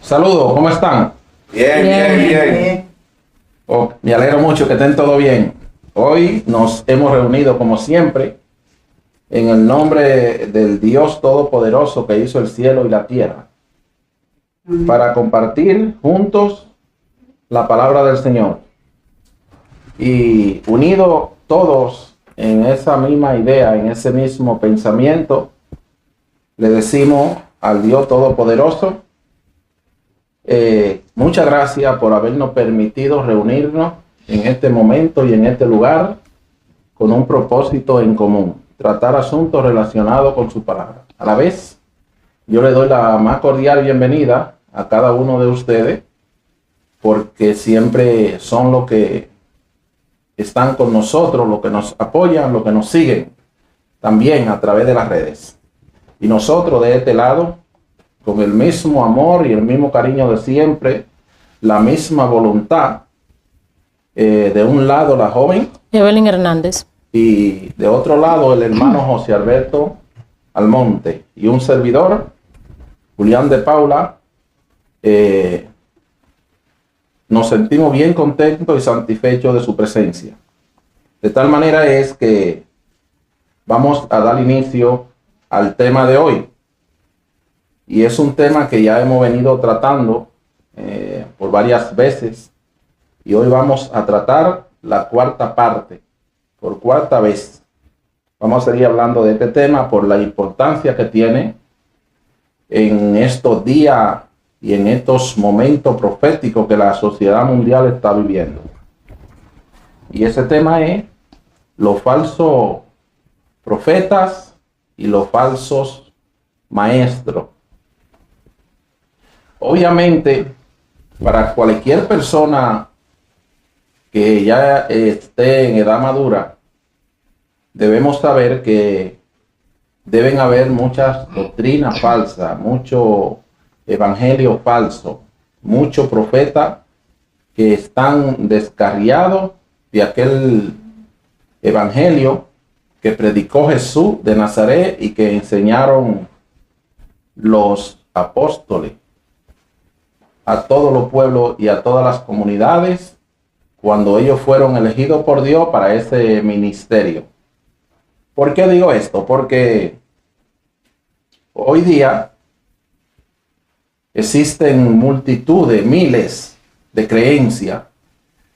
Saludos, ¿cómo están? Bien. Oh, me alegro mucho que estén todo bien. Hoy nos hemos reunido como siempre en el nombre del Dios Todopoderoso que hizo el cielo y la tierra para compartir juntos la palabra del Señor y unidos todos en esa misma idea, en ese mismo pensamiento, le decimos al Dios Todopoderoso, muchas gracias por habernos permitido reunirnos en este momento y en este lugar con un propósito en común, tratar asuntos relacionados con su palabra. A la vez, yo le doy la más cordial bienvenida a cada uno de ustedes, porque siempre son los que están con nosotros, los que nos apoyan, los que nos siguen también a través de las redes. Y nosotros de este lado, con el mismo amor y el mismo cariño de siempre, la misma voluntad, de un lado la joven Evelyn Hernández y de otro lado el hermano José Alberto Almonte y un servidor, Julián de Paula. Nos sentimos bien contentos y satisfechos de su presencia. De tal manera es que vamos a dar inicio al tema de hoy. Y es un tema que ya hemos venido tratando por varias veces. Y hoy vamos a tratar la cuarta parte, por cuarta vez. Vamos a seguir hablando de este tema por la importancia que tiene en estos días y en estos momentos proféticos que la sociedad mundial está viviendo. Y ese tema es los falsos profetas y los falsos maestros. Obviamente, para cualquier persona que ya esté en edad madura, debemos saber que deben haber muchas doctrinas falsas, mucho evangelio falso, muchos profetas que están descarriados de aquel evangelio que predicó Jesús de Nazaret y que enseñaron los apóstoles a todos los pueblos y a todas las comunidades cuando ellos fueron elegidos por Dios para ese ministerio. ¿Por qué digo esto? Porque hoy día existen multitudes, miles de creencias,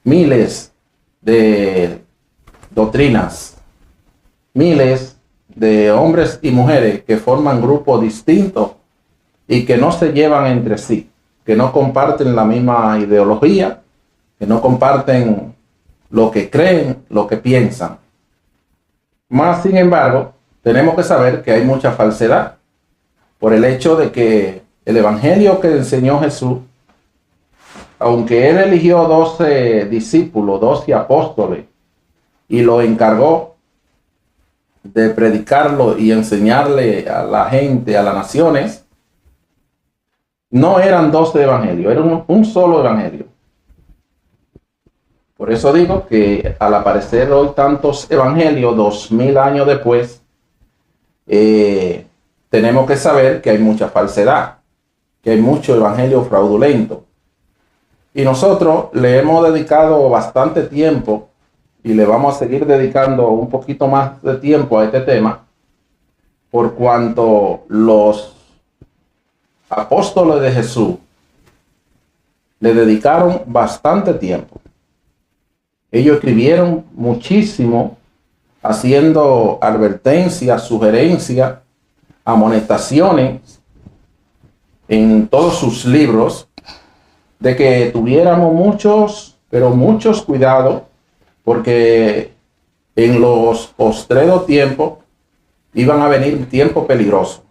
miles de doctrinas, miles de hombres y mujeres que forman grupos distintos y que no se llevan entre sí, que no comparten la misma ideología, que no comparten lo que creen, lo que piensan. Más sin embargo, tenemos que saber que hay mucha falsedad por el hecho de que el evangelio que enseñó Jesús, aunque él eligió 12 discípulos, 12 apóstoles, y lo encargó de predicarlo y enseñarle a la gente, a las naciones, no eran 12 evangelios, era un solo evangelio. Por eso digo que al aparecer hoy tantos evangelios, 2000 años después, tenemos que saber que hay mucha falsedad, que hay mucho evangelio fraudulento. Y nosotros le hemos dedicado bastante tiempo y le vamos a seguir dedicando un poquito más de tiempo a este tema, por cuanto los apóstoles de Jesús le dedicaron bastante tiempo. Ellos escribieron muchísimo, haciendo advertencias, sugerencias, amonestaciones en todos sus libros, de que tuviéramos muchos, pero muchos cuidados, porque en los postreros tiempos iban a venir tiempos peligrosos.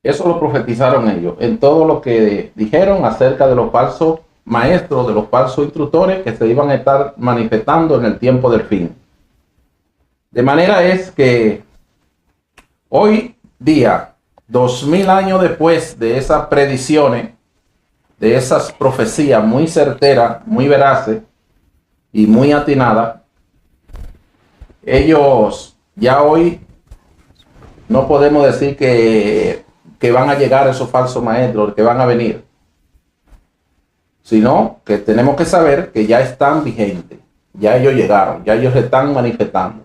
Eso lo profetizaron ellos en todo lo que dijeron acerca de los falsos maestros, de los falsos instructores que se iban a estar manifestando en el tiempo del fin. De manera es que hoy día, 2000 años después de esas predicciones, de esas profecías muy certeras, muy veraces y muy atinadas, ellos ya hoy no podemos decir que que van a llegar esos falsos maestros, que van a venir, sino que tenemos que saber que ya están vigentes, ya ellos llegaron, ya ellos se están manifestando.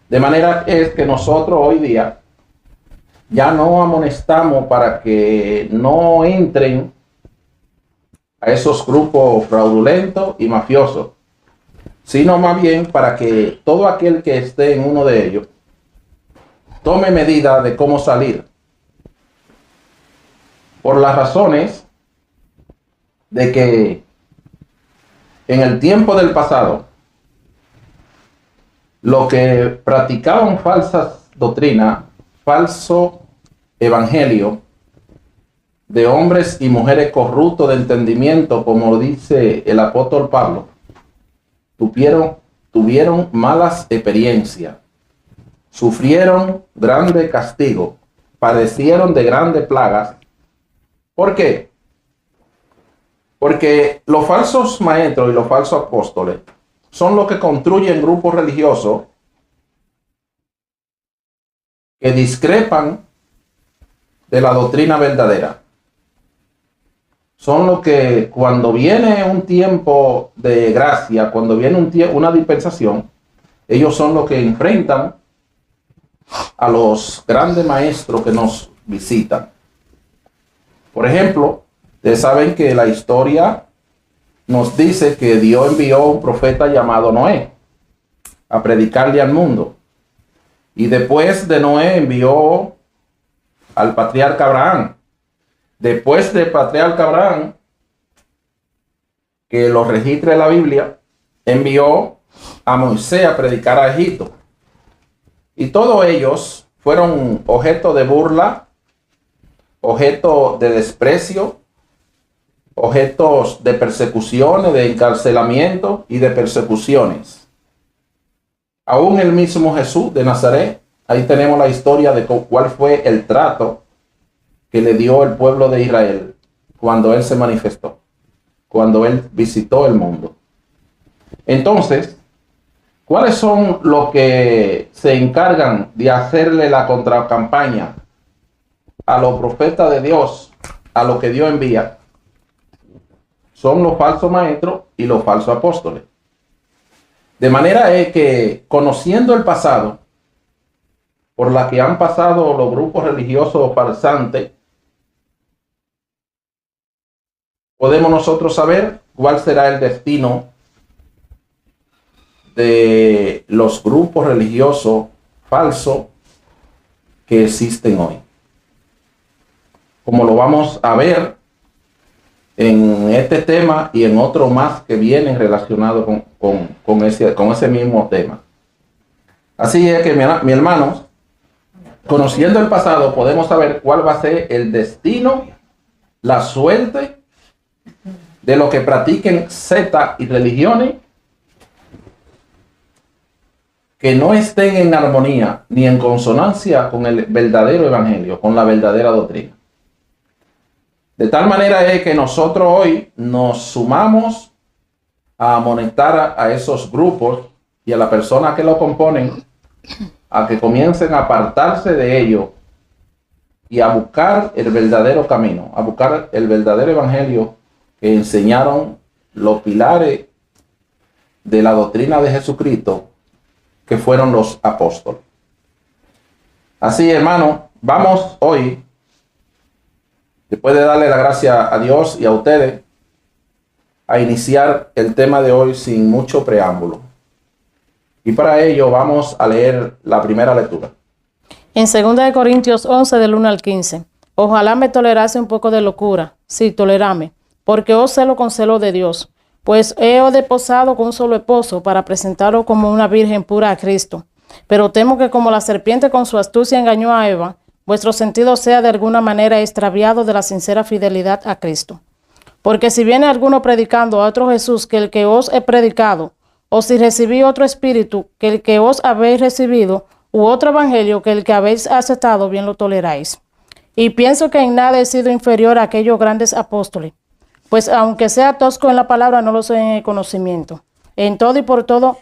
De manera es que nosotros hoy día ya no amonestamos para que no entren a esos grupos fraudulentos y mafiosos, sino más bien para que todo aquel que esté en uno de ellos tome medidas de cómo salir. Por las razones de que en el tiempo del pasado, los que practicaban falsas doctrinas, falso evangelio, de hombres y mujeres corruptos de entendimiento, como dice el apóstol Pablo, tuvieron malas experiencias, sufrieron grande castigo, padecieron de grandes plagas. ¿Por qué? Porque los falsos maestros y los falsos apóstoles son los que construyen grupos religiosos que discrepan de la doctrina verdadera. Son los que cuando viene un tiempo de gracia, cuando viene una dispensación, ellos son los que enfrentan a los grandes maestros que nos visitan. Por ejemplo, ustedes saben que la historia nos dice que Dios envió a un profeta llamado Noé a predicarle al mundo. Y después de Noé envió al patriarca Abraham. Después del patriarca Abraham, que lo registra la Biblia, envió a Moisés a predicar a Egipto. Y todos ellos fueron objeto de burla, objeto de desprecio, objetos de persecuciones, de encarcelamiento y de persecuciones. Aún el mismo Jesús de Nazaret, ahí tenemos la historia de cuál fue el trato que le dio el pueblo de Israel cuando él se manifestó, cuando él visitó el mundo. Entonces, ¿cuáles son los que se encargan de hacerle la contracampaña a los profetas de Dios, a los que Dios envía? Son los falsos maestros y los falsos apóstoles. De manera es que, conociendo el pasado por la que han pasado los grupos religiosos farsantes, podemos nosotros saber cuál será el destino de los grupos religiosos falsos que existen hoy. Como lo vamos a ver en este tema y en otros más que vienen relacionados con ese mismo tema. Así es que, mi hermanos, conociendo el pasado, podemos saber cuál va a ser el destino, la suerte de los que practiquen sectas y religiones que no estén en armonía ni en consonancia con el verdadero evangelio, con la verdadera doctrina. De tal manera es que nosotros hoy nos sumamos a amonestar a esos grupos y a las personas que lo componen a que comiencen a apartarse de ellos y a buscar el verdadero camino, a buscar el verdadero evangelio que enseñaron los pilares de la doctrina de Jesucristo, que fueron los apóstoles. Así, hermano, vamos hoy, después de darle la gracia a Dios y a ustedes, a iniciar el tema de hoy sin mucho preámbulo. Y para ello vamos a leer la primera lectura. En 2 Corintios 11, del 1 al 15. Ojalá me tolerase un poco de locura, sí, tolerame, porque os celo con celo de Dios, pues he desposado con un solo esposo para presentarlo como una virgen pura a Cristo. Pero temo que como la serpiente con su astucia engañó a Eva, vuestro sentido sea de alguna manera extraviado de la sincera fidelidad a Cristo. Porque si viene alguno predicando a otro Jesús que el que os he predicado, o si recibí otro espíritu que el que os habéis recibido, u otro evangelio que el que habéis aceptado, bien lo toleráis. Y pienso que en nada he sido inferior a aquellos grandes apóstoles, pues aunque sea tosco en la palabra, no lo soy en el conocimiento. En todo y por todo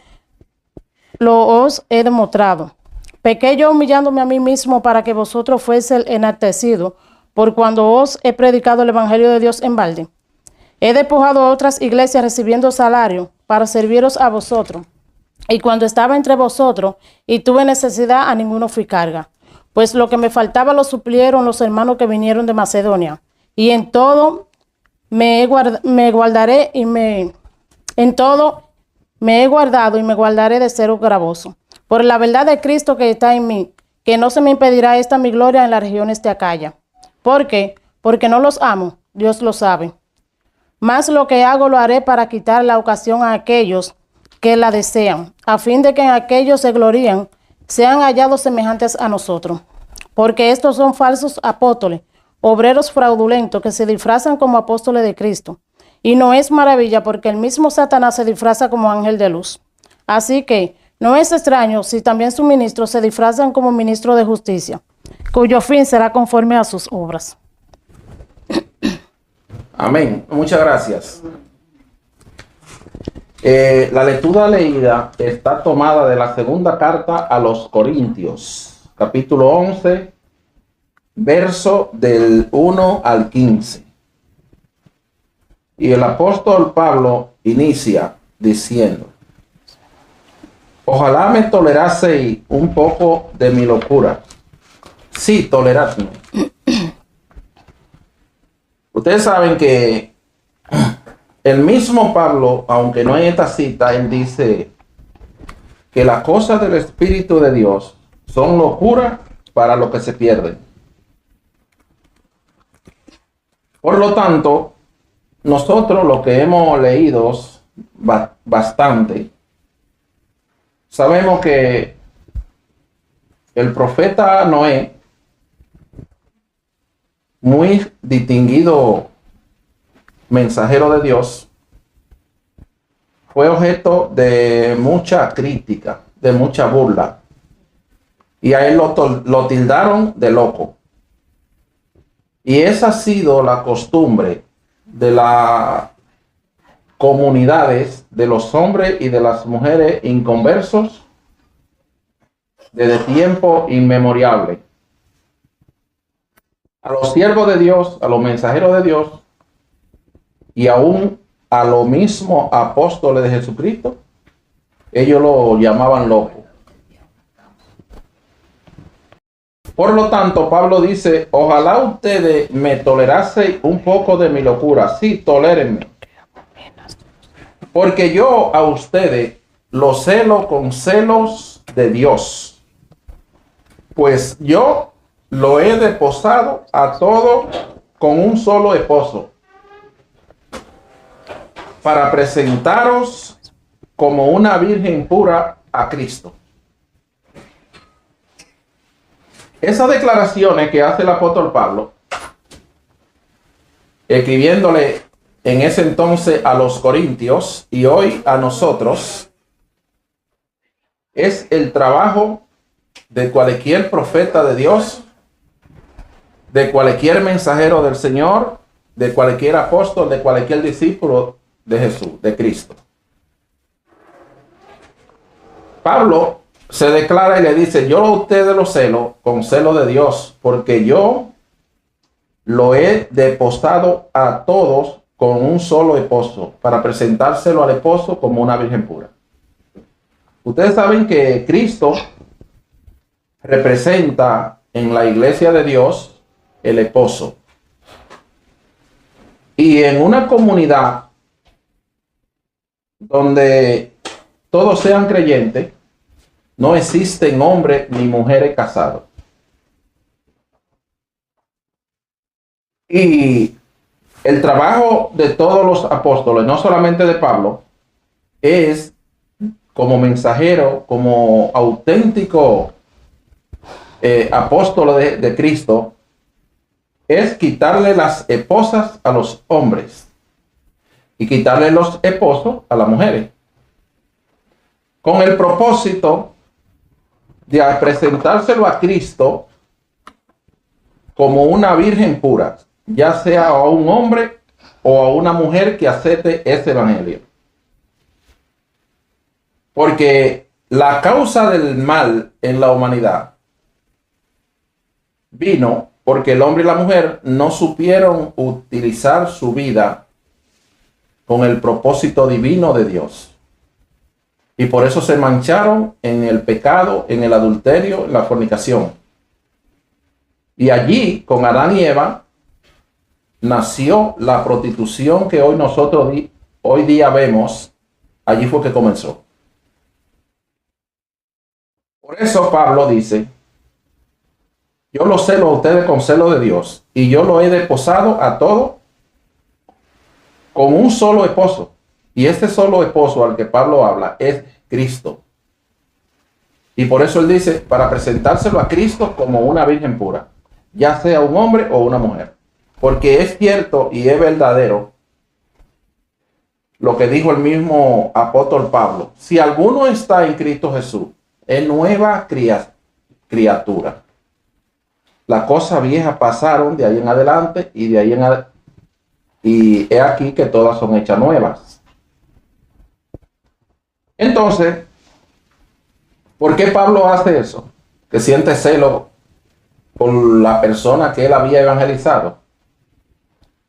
lo os he demostrado, Pequé yo humillándome a mí mismo para que vosotros fueseis enaltecidos, por cuando os he predicado el evangelio de Dios en balde. He despojado a otras iglesias recibiendo salario para serviros a vosotros. Y cuando estaba entre vosotros y tuve necesidad, a ninguno fui carga. Pues lo que me faltaba lo suplieron los hermanos que vinieron de Macedonia. Y en todo me guardaré y en todo me he guardado y me guardaré de ser gravoso. Por la verdad de Cristo que está en mí, que no se me impedirá esta mi gloria en las regiones de Acaya. ¿Por qué? Porque no los amo, Dios lo sabe. Mas lo que hago lo haré para quitar la ocasión a aquellos que la desean, a fin de que en aquellos se glorían, sean hallados semejantes a nosotros. Porque estos son falsos apóstoles, obreros fraudulentos que se disfrazan como apóstoles de Cristo. Y no es maravilla porque el mismo Satanás se disfraza como ángel de luz. Así que no es extraño si también sus ministros se disfrazan como ministros de justicia, cuyo fin será conforme a sus obras. Amén. Muchas gracias. La lectura leída está tomada de la segunda carta a los Corintios, capítulo 11, verso del 1 al 15. Y el apóstol Pablo inicia diciendo: ojalá me toleraseis un poco de mi locura. Sí, toleradme. Ustedes saben que el mismo Pablo, aunque no hay esta cita, él dice que las cosas del Espíritu de Dios son locura para los que se pierden. Por lo tanto, nosotros lo que hemos leído bastante, sabemos que el profeta Noé, muy distinguido mensajero de Dios, fue objeto de mucha crítica, de mucha burla, y a él lo tildaron de loco. Y esa ha sido la costumbre de las comunidades, de los hombres y de las mujeres inconversos desde tiempo inmemorial. A los siervos de Dios, a los mensajeros de Dios y aún a los mismos apóstoles de Jesucristo, ellos lo llamaban loco. Por lo tanto, Pablo dice: ojalá ustedes me tolerasen un poco de mi locura. Sí, tolérenme. Porque yo a ustedes los celo con celos de Dios. Pues yo lo he desposado a todos con un solo esposo, para presentaros como una virgen pura a Cristo. Esas declaraciones que hace el apóstol Pablo, escribiéndole en ese entonces a los Corintios y hoy a nosotros, es el trabajo de cualquier profeta de Dios, de cualquier mensajero del Señor, de cualquier apóstol, de cualquier discípulo de Jesús, de Cristo. Pablo se declara y le dice: yo a ustedes los celo con celo de Dios, porque yo lo he desposado a todos con un solo esposo, para presentárselo al esposo como una virgen pura. Ustedes saben que Cristo representa en la iglesia de Dios el esposo. Y en una comunidad donde todos sean creyentes, no existen hombres ni mujeres casados. Y el trabajo de todos los apóstoles, no solamente de Pablo, es como mensajero, como auténtico apóstol de Cristo, es quitarle las esposas a los hombres y quitarle los esposos a las mujeres, con el propósito de presentárselo a Cristo como una virgen pura, ya sea a un hombre o a una mujer que acepte ese evangelio. Porque la causa del mal en la humanidad vino porque el hombre y la mujer no supieron utilizar su vida con el propósito divino de Dios. Y por eso se mancharon en el pecado, en el adulterio, en la fornicación. Y allí, con Adán y Eva, nació la prostitución que hoy nosotros hoy día vemos. Allí fue que comenzó. Por eso Pablo dice: yo lo celo a ustedes con celo de Dios, y yo lo he desposado a todos con un solo esposo. Y este solo esposo al que Pablo habla es Cristo. Y por eso él dice, para presentárselo a Cristo como una virgen pura, ya sea un hombre o una mujer. Porque es cierto y es verdadero lo que dijo el mismo apóstol Pablo: si alguno está en Cristo Jesús, es nueva criatura. Las cosas viejas pasaron de ahí en adelante, y de ahí en adelante, y he aquí que todas son hechas nuevas. Entonces, ¿por qué Pablo hace eso? Que siente celo por la persona que él había evangelizado.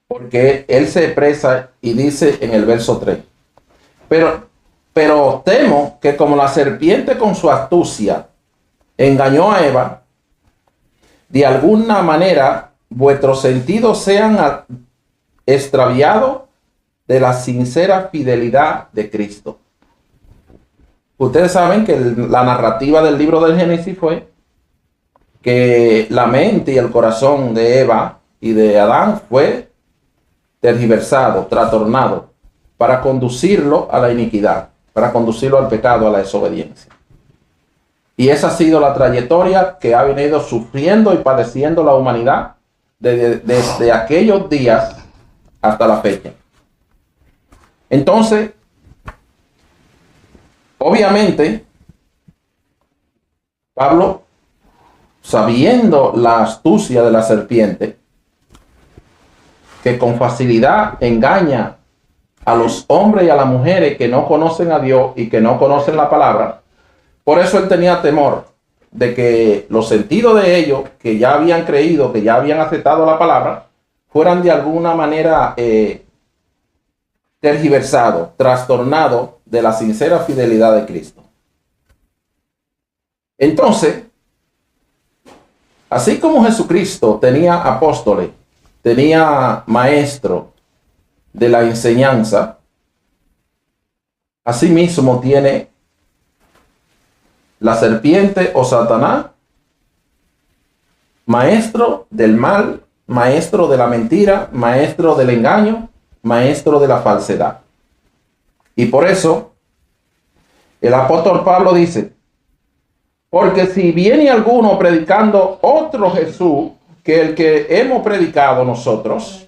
Porque él se expresa y dice en el verso 3: pero temo que como la serpiente con su astucia engañó a Eva, de alguna manera vuestros sentidos sean extraviados de la sincera fidelidad de Cristo. Ustedes saben que la narrativa del libro del Génesis fue que la mente y el corazón de Eva y de Adán fue tergiversado, trastornado, para conducirlo a la iniquidad, para conducirlo al pecado, a la desobediencia. Y esa ha sido la trayectoria que ha venido sufriendo y padeciendo la humanidad desde aquellos días hasta la fecha. Entonces, obviamente, Pablo, sabiendo la astucia de la serpiente, que con facilidad engaña a los hombres y a las mujeres que no conocen a Dios y que no conocen la palabra, por eso él tenía temor de que los sentidos de ellos, que ya habían creído, que ya habían aceptado la palabra, fueran de alguna manera tergiversados, trastornados de la sincera fidelidad de Cristo. Entonces, así como Jesucristo tenía apóstoles, tenía maestro de la enseñanza, asimismo tiene la serpiente o Satanás, maestro del mal, maestro de la mentira, maestro del engaño, maestro de la falsedad. Y por eso el apóstol Pablo dice: porque si viene alguno predicando otro Jesús que el que hemos predicado nosotros,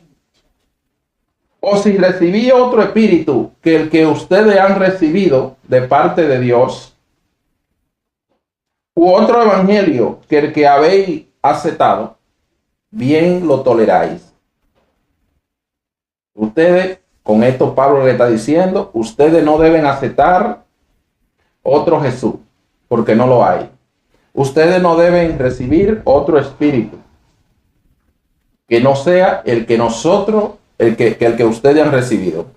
o si recibí otro espíritu que el que ustedes han recibido de parte de Dios, u otro evangelio que el que habéis aceptado, bien lo toleráis. Ustedes, con esto Pablo le está diciendo, ustedes no deben aceptar otro Jesús, porque no lo hay. Ustedes no deben recibir otro espíritu que no sea el que nosotros, el que ustedes han recibido.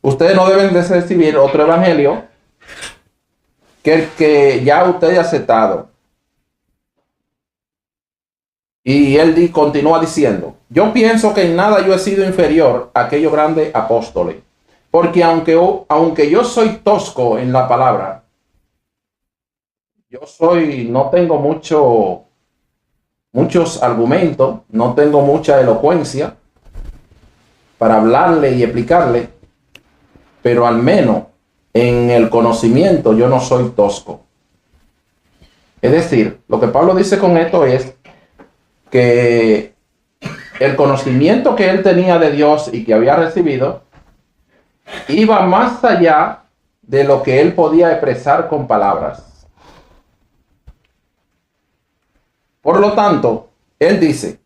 Ustedes no deben de recibir otro evangelio que el que ya ustedes han aceptado. Y él continúa diciendo: yo pienso que en nada yo he sido inferior a aquellos grandes apóstoles, porque aunque yo soy tosco en la palabra, no tengo muchos argumentos, no tengo mucha elocuencia para hablarle y explicarle, pero al menos en el conocimiento yo no soy tosco. Es decir, lo que Pablo dice con esto es que el conocimiento que él tenía de Dios y que había recibido iba más allá de lo que él podía expresar con palabras. Por lo tanto, él dice: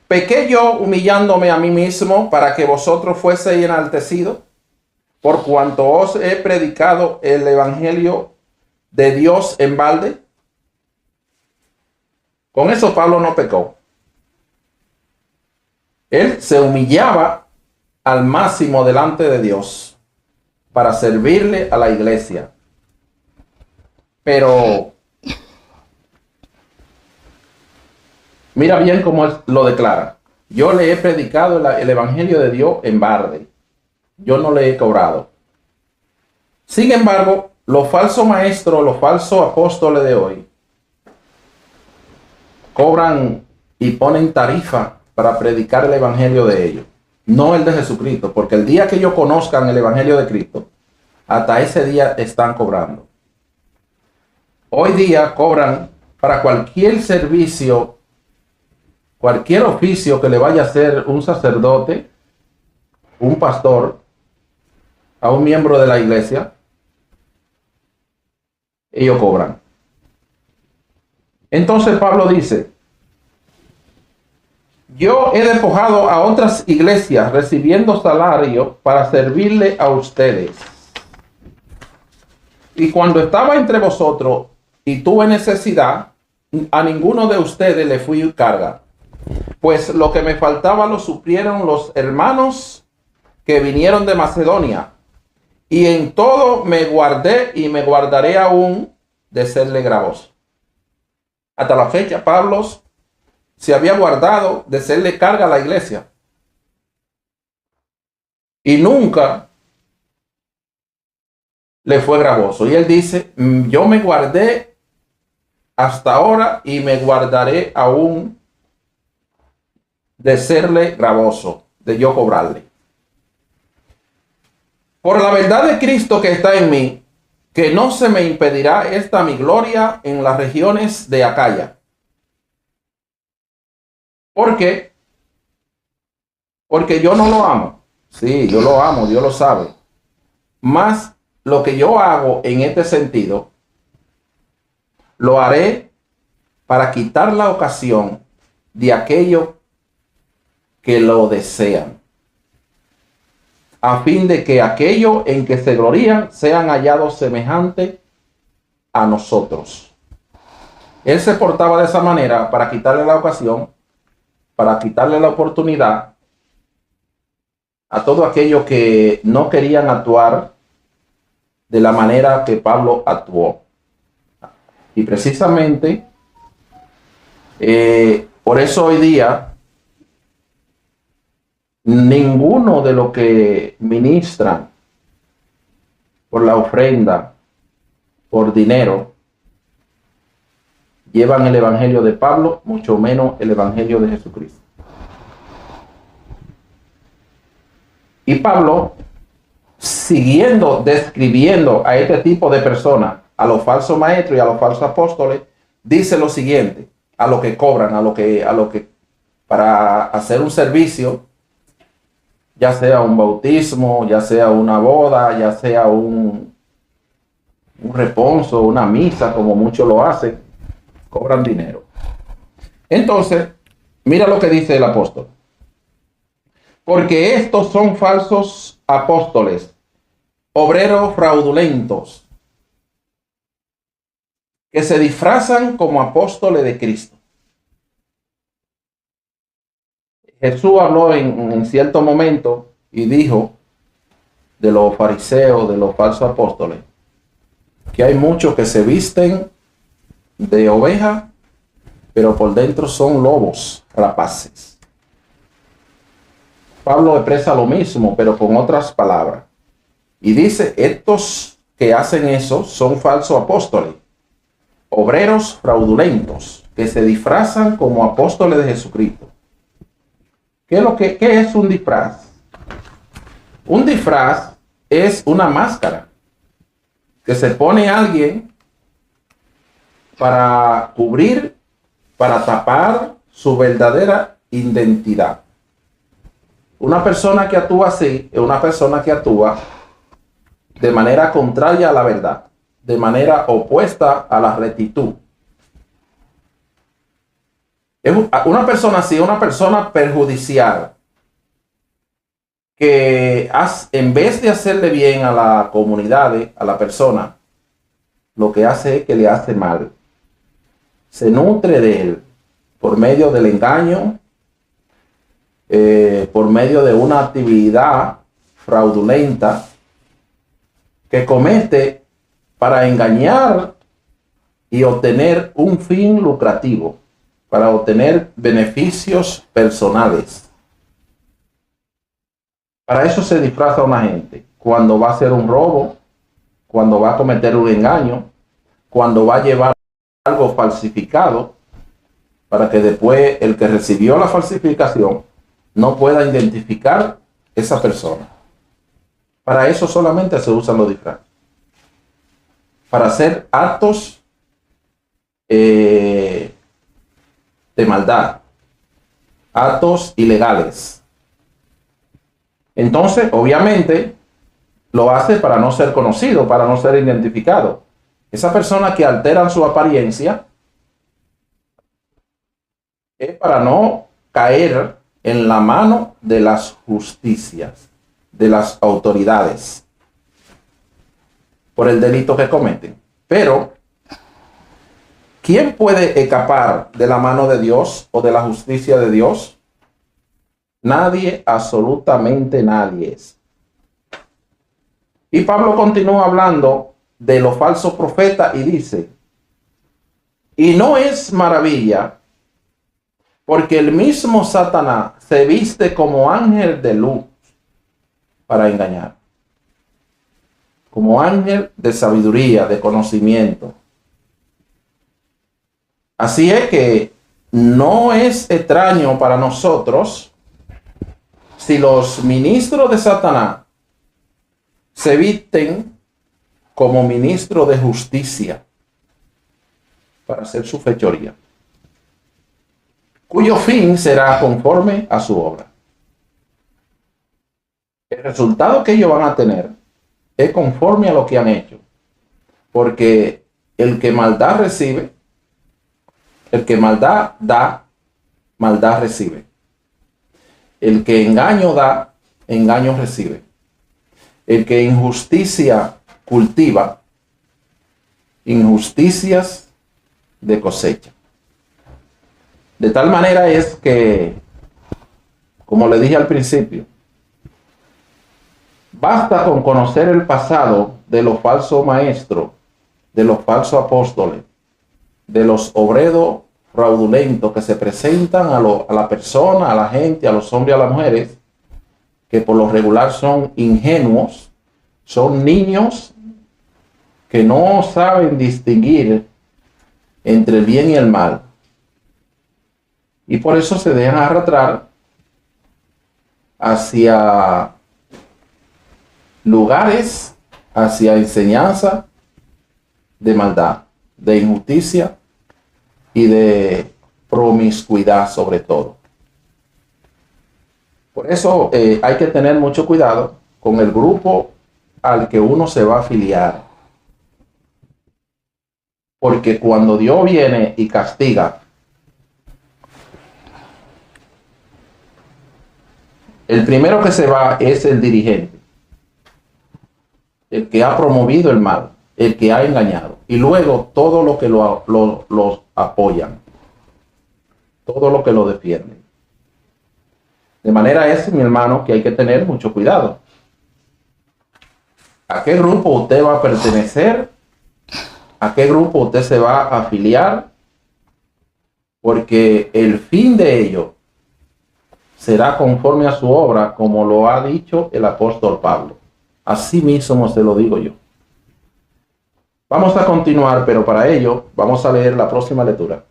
¿pequé yo humillándome a mí mismo para que vosotros fueseis enaltecidos? por cuanto os he predicado el evangelio de Dios en balde? Con eso Pablo no pecó. Él se humillaba al máximo delante de Dios para servirle a la iglesia. Pero mira bien cómo él lo declara. Yo le he predicado el evangelio de Dios en balde. Yo no le he cobrado. Sin embargo, los falsos maestros, los falsos apóstoles de hoy, cobran y ponen tarifa para predicar el evangelio de ellos, no el de Jesucristo, porque el día que ellos conozcan el evangelio de Cristo, hasta ese día están cobrando. Hoy día cobran para cualquier servicio, cualquier oficio que le vaya a hacer un sacerdote, un pastor, a un miembro de la iglesia, ellos cobran. Entonces Pablo dice, yo he despojado a otras iglesias recibiendo salario para servirle a ustedes. Y cuando estaba entre vosotros y tuve necesidad, a ninguno de ustedes le fui carga. Pues lo que me faltaba lo suplieron los hermanos que vinieron de Macedonia. Y en todo me guardé y me guardaré aún de serle gravoso. Hasta la fecha, Pablo se había guardado de serle carga a la iglesia. Y nunca le fue gravoso. Y él dice, yo me guardé hasta ahora y me guardaré aún de serle gravoso, de yo cobrarle. Por la verdad de Cristo que está en mí, que no se me impedirá esta mi gloria en las regiones de Acaya. ¿Por qué? Porque yo no lo amo. Sí, yo lo amo, Dios lo sabe. Mas lo que yo hago en este sentido, lo haré para quitar la ocasión de aquellos que lo desean, a fin de que aquellos en que se glorían sean hallados semejantes a nosotros. Él se portaba de esa manera para quitarle la ocasión, para quitarle la oportunidad a todos aquellos que no querían actuar de la manera que Pablo actuó. Y precisamente por eso hoy día ninguno de los que ministran por la ofrenda, por dinero, llevan el evangelio de Pablo, mucho menos el evangelio de Jesucristo. Y Pablo, siguiendo, describiendo a este tipo de personas, a los falsos maestros y a los falsos apóstoles, dice lo siguiente, a lo que cobran, a lo que para hacer un servicio, ya sea un bautismo, ya sea una boda, ya sea un responso, una misa, como muchos lo hacen, cobran dinero. Entonces, mira lo que dice el apóstol. Porque estos son falsos apóstoles, obreros fraudulentos, que se disfrazan como apóstoles de Cristo. Jesús habló en cierto momento y dijo de los fariseos, de los falsos apóstoles, que hay muchos que se visten de oveja, pero por dentro son lobos rapaces. Pablo expresa lo mismo, pero con otras palabras. Y dice, estos que hacen eso son falsos apóstoles, obreros fraudulentos, que se disfrazan como apóstoles de Jesucristo. ¿Qué es un disfraz? Un disfraz es una máscara que se pone a alguien para cubrir, para tapar su verdadera identidad. Una persona que actúa así es una persona que actúa de manera contraria a la verdad, de manera opuesta a la rectitud. Una persona así es una persona perjudicial. que en vez de hacerle bien a la comunidad, a la persona, lo que hace es que le hace mal. Se nutre de él por medio del engaño, por medio de una actividad fraudulenta que comete para engañar y obtener un fin lucrativo, para obtener beneficios personales. Para eso se disfraza una gente cuando va a hacer un robo, cuando va a cometer un engaño, cuando va a llevar algo falsificado, para que después el que recibió la falsificación no pueda identificar esa persona. Para eso solamente se usan los disfraces. Para hacer actos de maldad, actos ilegales. Entonces, obviamente, lo hace para no ser conocido, para no ser identificado. Esa persona que alteran su apariencia es para no caer en la mano de las justicias, de las autoridades, por el delito que cometen. Pero, ¿quién puede escapar de la mano de Dios o de la justicia de Dios? Nadie, absolutamente nadie. Y Pablo continúa hablando de los falsos profetas y dice, y no es maravilla, porque el mismo Satanás se viste como ángel de luz para engañar, como ángel de sabiduría, de conocimiento. Así es que no es extraño para nosotros si los ministros de Satanás se visten como ministros de justicia para hacer su fechoría, cuyo fin será conforme a su obra. El resultado que ellos van a tener es conforme a lo que han hecho, porque el que maldad recibe, el que maldad da, maldad recibe. El que engaño da, engaño recibe. El que injusticia cultiva, injusticias de cosecha. De tal manera es que, como le dije al principio, basta con conocer el pasado de los falsos maestros, de los falsos apóstoles, de los obreros fraudulentos que se presentan a la persona, a la gente, a los hombres y a las mujeres, que por lo regular son ingenuos, son niños que no saben distinguir entre el bien y el mal. Y por eso se dejan arrastrar hacia lugares, hacia enseñanza de maldad, de injusticia y de promiscuidad sobre todo. Por eso hay que tener mucho cuidado con el grupo al que uno se va a afiliar. Porque cuando Dios viene y castiga, el primero que se va es el dirigente, el que ha promovido el mal, el que ha engañado, y luego todo lo que los apoyan, todo lo que lo defienden. De manera es, mi hermano, que hay que tener mucho cuidado. ¿A qué grupo usted va a pertenecer? ¿A qué grupo usted se va a afiliar? Porque el fin de ello será conforme a su obra, como lo ha dicho el apóstol Pablo. Así mismo se lo digo yo. Vamos a continuar, pero para ello vamos a leer la próxima lectura.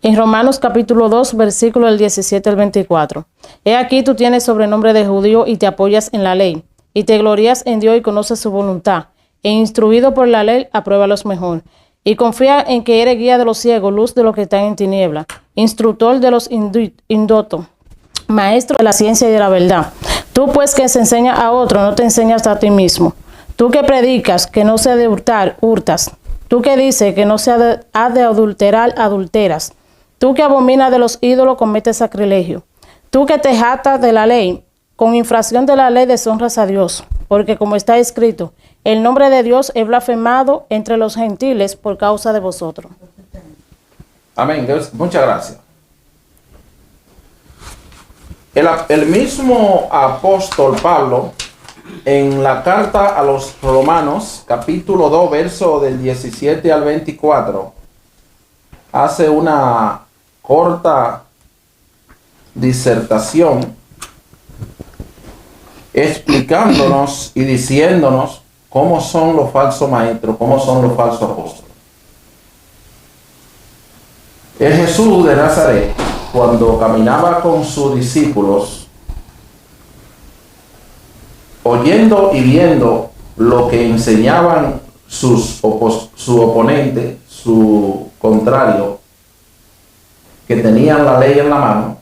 En Romanos capítulo 2, versículo del 17 al 24. He aquí tú tienes sobrenombre de judío y te apoyas en la ley, y te glorías en Dios y conoces su voluntad, e instruido por la ley, apruébalos mejor. Y confía en que eres guía de los ciegos, luz de los que están en tiniebla, instructor de los indotos, maestro de la ciencia y de la verdad. Tú pues que se enseña a otro, no te enseñas a ti mismo. Tú que predicas que no se ha de hurtar, hurtas. Tú que dices que no se ha de adulterar, adulteras. Tú que abominas de los ídolos, cometes sacrilegio. Tú que te jactas de la ley, con infracción de la ley deshonras a Dios, porque como está escrito, el nombre de Dios es blasfemado entre los gentiles por causa de vosotros. Amén. Muchas gracias. El mismo apóstol Pablo, en la carta a los Romanos, capítulo 2, verso del 17 al 24, hace una corta disertación explicándonos y diciéndonos cómo son los falsos maestros, cómo son los falsos apóstoles. El Jesús de Nazaret, cuando caminaba con sus discípulos, oyendo y viendo lo que enseñaban su oponente, su contrario, que tenían la ley en la mano,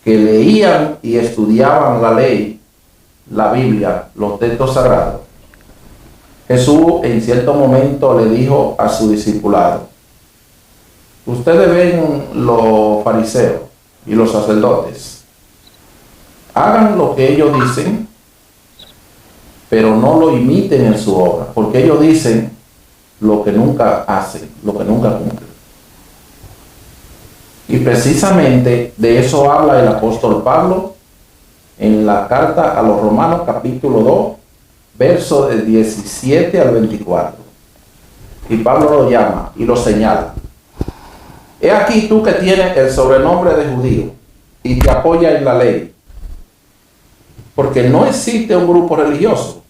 que leían y estudiaban la ley, la Biblia, los textos sagrados, Jesús en cierto momento le dijo a su discipulado: ustedes ven los fariseos y los sacerdotes, hagan lo que ellos dicen, pero no lo imiten en su obra, porque ellos dicen lo que nunca hacen, lo que nunca cumplen. Y precisamente de eso habla el apóstol Pablo en la carta a los Romanos, capítulo 2, verso del 17 al 24. Y Pablo lo llama y lo señala: he aquí tú que tienes el sobrenombre de judío y te apoya en la ley, porque no existe un grupo religioso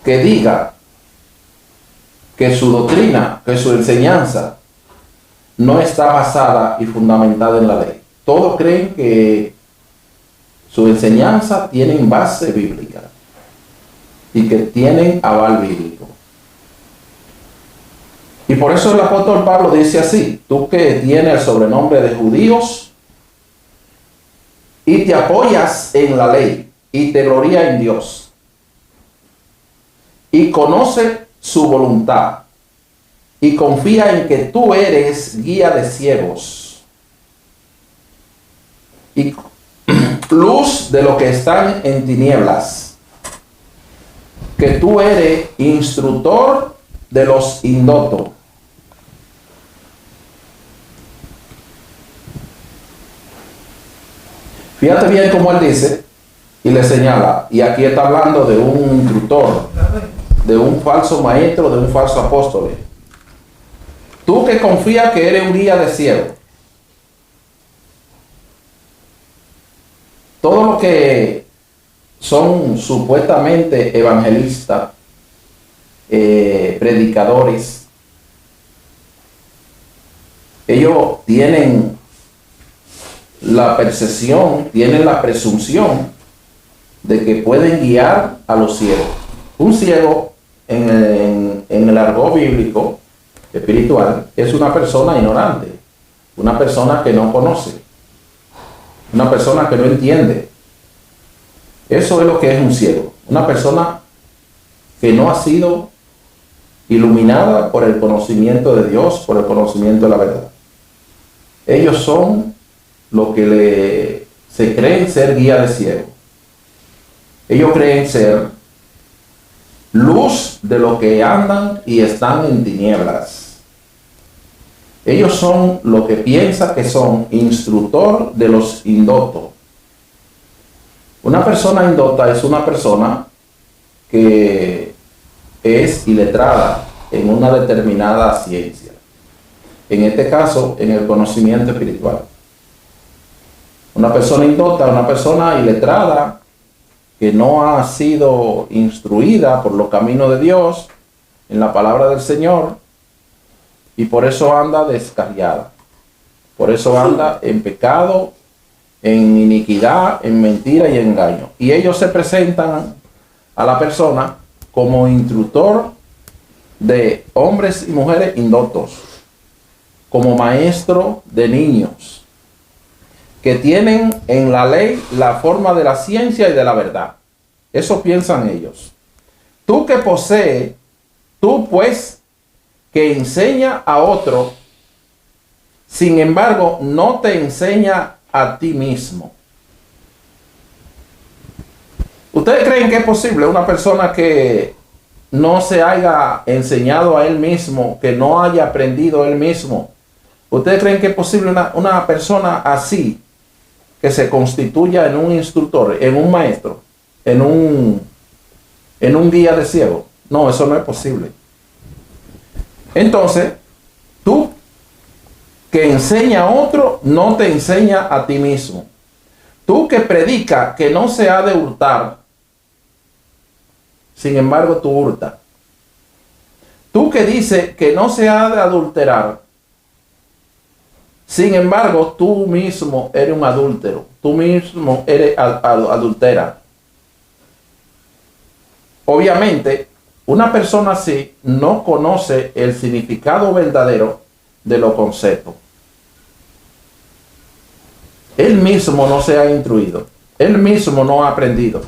que diga que su doctrina, que su enseñanza no está basada y fundamentada en la ley. Todos creen que su enseñanza tiene base bíblica y que tienen aval bíblico. Y por eso el apóstol Pablo dice así: tú que tienes el sobrenombre de judíos y te apoyas en la ley y te glorías en Dios y conoce su voluntad y confía en que tú eres guía de ciegos y luz de los que están en tinieblas, que tú eres instructor de los indotos, fíjate bien cómo él dice y le señala, y aquí está hablando de un instructor, de un falso maestro, de un falso apóstol. Tú que confías que eres un guía de ciego. Todos los que son supuestamente evangelistas, predicadores, ellos tienen la percepción, tienen la presunción de que pueden guiar a los ciegos. Un ciego en el argot bíblico espiritual es una persona ignorante, una persona que no conoce, una persona que no entiende. Eso es lo que es un ciego, una persona que no ha sido iluminada por el conocimiento de Dios, por el conocimiento de la verdad. Ellos son lo que se creen ser guía de ciego. Ellos creen ser luz de los que andan y están en tinieblas. Ellos son lo que piensan que son instructor de los indotos. Una persona indota es una persona que es iletrada en una determinada ciencia. En este caso, en el conocimiento espiritual. Una persona indota, una persona iletrada que no ha sido instruida por los caminos de Dios en la palabra del Señor, y por eso anda descarriada, por eso anda en pecado, en iniquidad, en mentira y engaño. Y ellos se presentan a la persona como instructor de hombres y mujeres indotos, como maestro de niños, que tienen en la ley la forma de la ciencia y de la verdad. Eso piensan ellos. Tú que posees, tú pues que enseña a otro, sin embargo no te enseña a ti mismo. ¿Ustedes creen que es posible una persona que no se haya enseñado a él mismo, que no haya aprendido él mismo? ¿Ustedes creen que es posible una persona así, que se constituya en un instructor, en un maestro, en un guía de ciego? No, eso no es posible. Entonces, tú que enseña a otro, no te enseña a ti mismo. Tú que predica que no se ha de hurtar, sin embargo tú hurtas. Tú que dice que no se ha de adulterar, sin embargo tú mismo eres un adúltero. Tú mismo eres adultera. Obviamente, una persona así no conoce el significado verdadero de los conceptos. Él mismo no se ha instruido. Él mismo no ha aprendido.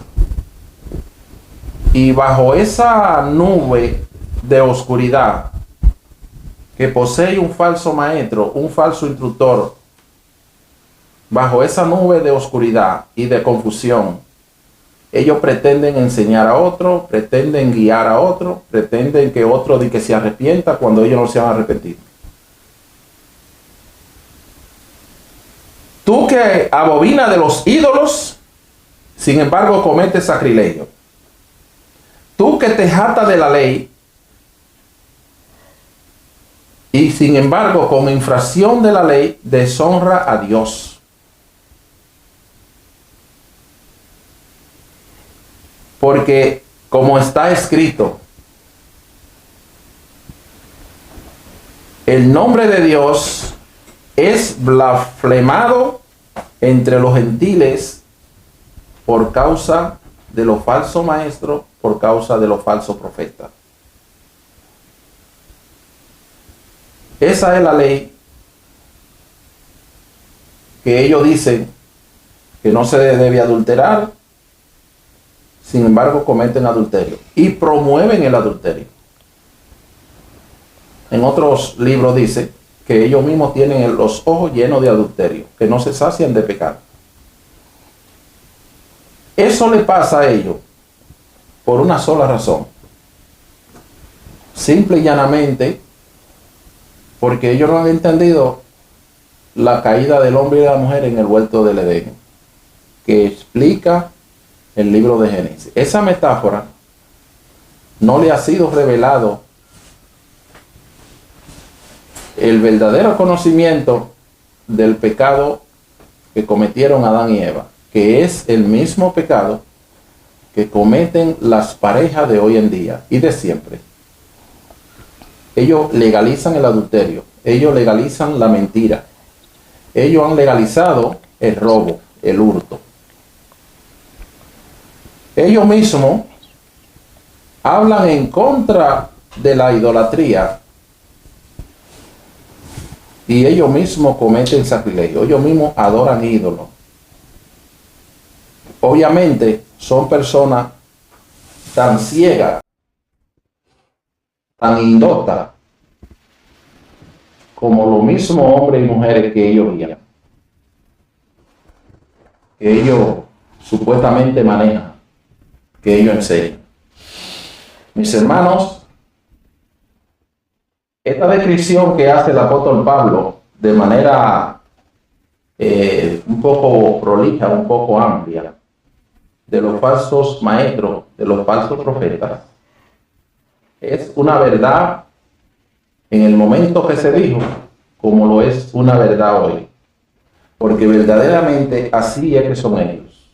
Y bajo esa nube de oscuridad que posee un falso maestro, un falso instructor, bajo esa nube de oscuridad y de confusión, ellos pretenden enseñar a otro, pretenden guiar a otro, pretenden que otro diga que se arrepienta cuando ellos no se han arrepentido. Tú que abominas de los ídolos, sin embargo cometes sacrilegio. Tú que te jactas de la ley, y sin embargo con infracción de la ley deshonra a Dios. Porque como está escrito, el nombre de Dios es blasfemado entre los gentiles por causa de los falsos maestros, por causa de los falsos profetas. Esa es la ley que ellos dicen que no se debe adulterar, sin embargo cometen adulterio y promueven el adulterio. En otros libros dice que ellos mismos tienen los ojos llenos de adulterio, que no se sacian de pecado. Eso le pasa a ellos por una sola razón. Simple y llanamente porque ellos no han entendido la caída del hombre y de la mujer en el huerto del Edén, que explica el libro de Génesis. Esa metáfora no le ha sido revelado el verdadero conocimiento del pecado que cometieron Adán y Eva, que es el mismo pecado que cometen las parejas de hoy en día y de siempre. Ellos legalizan el adulterio, ellos legalizan la mentira, ellos han legalizado el robo, el hurto. Ellos mismos hablan en contra de la idolatría y ellos mismos cometen sacrilegio, ellos mismos adoran ídolos. Obviamente son personas tan ciegas, tan indotas, como los mismos hombres y mujeres que ellos guían, que ellos supuestamente manejan, que ellos enseñan. Mis hermanos, esta descripción que hace el apóstol Pablo de manera un poco prolija, un poco amplia, de los falsos maestros, de los falsos profetas, es una verdad en el momento que se dijo, como lo es una verdad hoy. Porque verdaderamente así es que son ellos.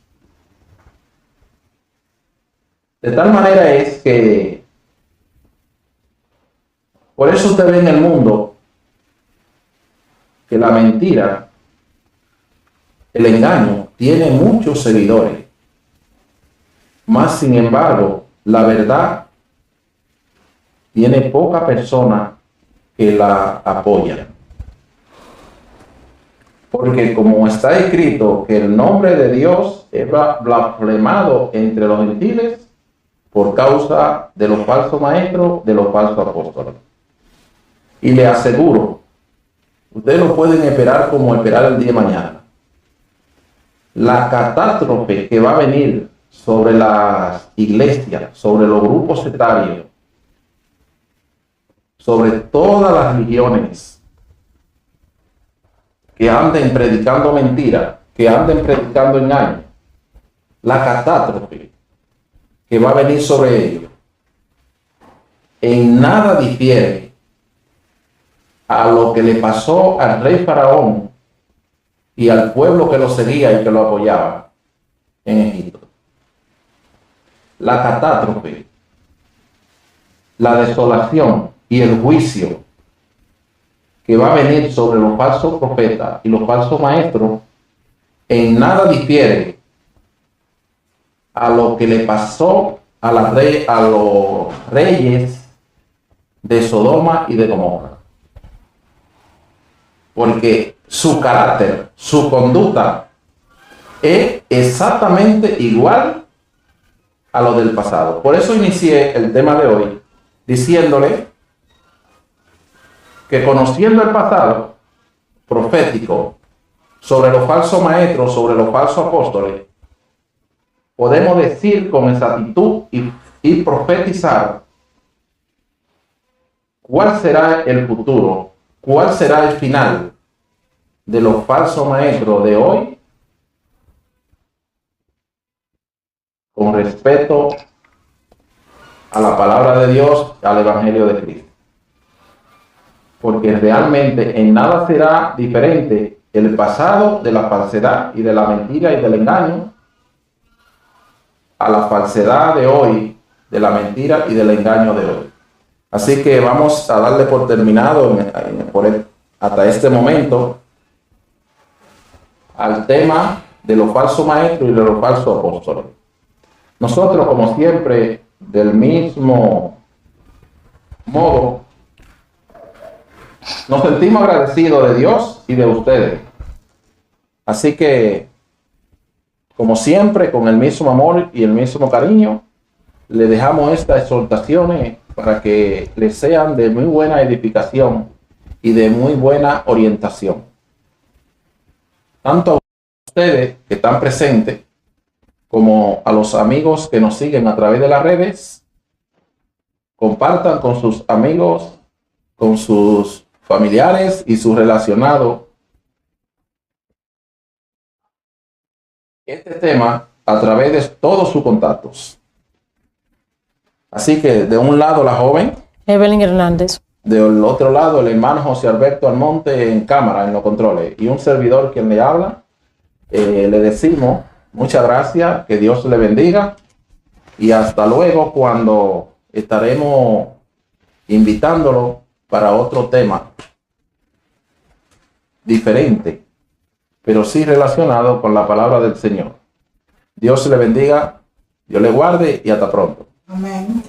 De tal manera es que, por eso usted ve en el mundo que la mentira, el engaño, tiene muchos seguidores. Más sin embargo, la verdad tiene poca persona que la apoya. Porque como está escrito que el nombre de Dios es blasfemado entre los gentiles por causa de los falsos maestros, de los falsos apóstoles. Y le aseguro, ustedes no pueden esperar como esperar el día de mañana. la catástrofe que va a venir sobre las iglesias, sobre los grupos sectarios, sobre todas las religiones que anden predicando mentiras, que anden predicando engaños, la catástrofe que va a venir sobre ellos, en nada difiere a lo que le pasó al rey Faraón y al pueblo que lo seguía y que lo apoyaba en Egipto. La catástrofe, la desolación y el juicio que va a venir sobre los falsos profetas y los falsos maestros, en nada difiere a lo que le pasó a los reyes de Sodoma y de Gomorra. Porque su carácter, su conducta es exactamente igual a lo del pasado. Por eso inicié el tema de hoy diciéndole que, conociendo el pasado profético sobre los falsos maestros, sobre los falsos apóstoles, podemos decir con exactitud y profetizar cuál será el futuro, cuál será el final de los falsos maestros de hoy, con respeto a la palabra de Dios, al Evangelio de Cristo. Porque realmente en nada será diferente el pasado de la falsedad y de la mentira y del engaño a la falsedad de hoy, de la mentira y del engaño de hoy. Así que vamos a darle por terminado hasta este momento al tema de los falsos maestros y de los falsos apóstoles. Nosotros, como siempre, del mismo modo, nos sentimos agradecidos de Dios y de ustedes. Así que, como siempre, con el mismo amor y el mismo cariño, le dejamos estas exhortaciones para que les sean de muy buena edificación y de muy buena orientación. Tanto a ustedes que están presentes, como a los amigos que nos siguen a través de las redes. Compartan con sus amigos, con sus familiares y sus relacionados este tema a través de todos sus contactos. Así que de un lado la joven Evelyn Hernández, del otro lado el hermano José Alberto Almonte en cámara, en los controles, y un servidor quien le habla. Le decimos muchas gracias, que Dios le bendiga y hasta luego, cuando estaremos invitándolo para otro tema diferente, pero sí relacionado con la palabra del Señor. Dios le bendiga, Dios le guarde y hasta pronto. Amén.